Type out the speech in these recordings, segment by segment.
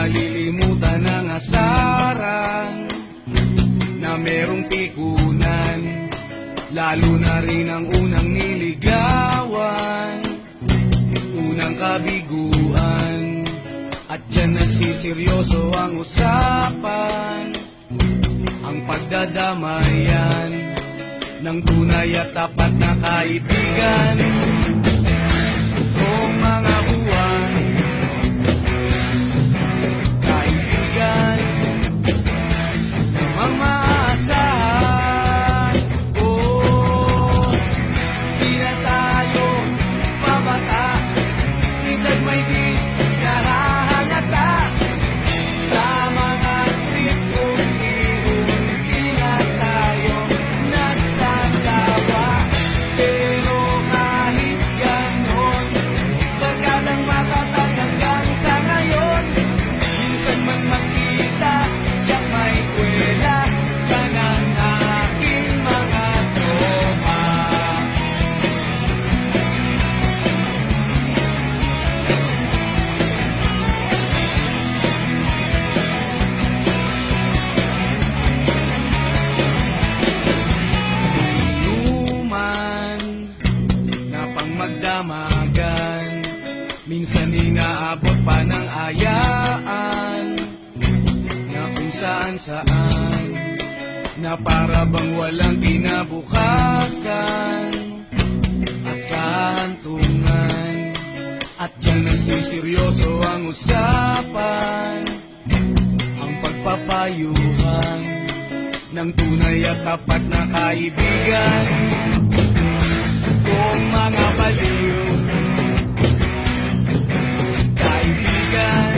malilimutan ang asaran na merong pikunan, lalo na rin ang unang niligawan, unang kabiguan. At dyan nasiseryoso ang usapan, ang pagdadamayan ng tunay at tapat na kaibigan. Kung mga buwan, kaibigan, namang maaasahan. Oh, di na tayo pabata, edad may di nahahalata. Sa mga trip unti-unti na tayo nagsasawa. Pero kahit ganon, barkadang matatag hanggang sa ngayon. Minsan man magkita, tiyak may kwela, yan ang aking mga tropa. Inuman na pang magdamagan, minsan inaabot pa ng ayaan, na kung saan-saan, na para bang walang kinabukasan at kahantungan. At dyan nasiseryoso ang usapan, ang pagpapayuhan ng tunay at tapat na kaibigan. Kung mga baliw, kaibigan,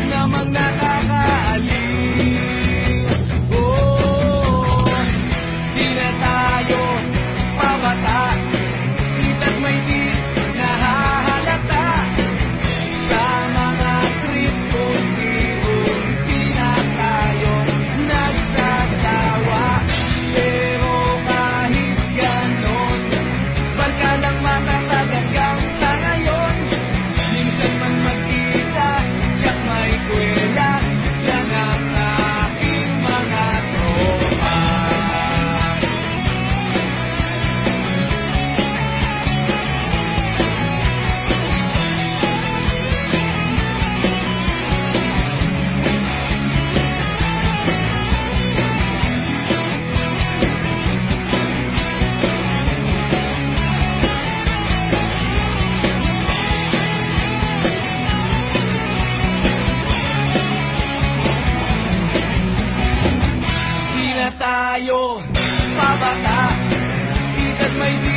namang nakakaaliw. Oh, di na tayo pabata, edad may di nahahalata. Sa mga trip unti-unti na tayo nagsasawa. Pero kahit ganon, barkadang matatag hanggang sa ngayon. Minsan man magkita, tiyak may kwela, yan ang aking mga tropa. Di na tayo pabata, edad may di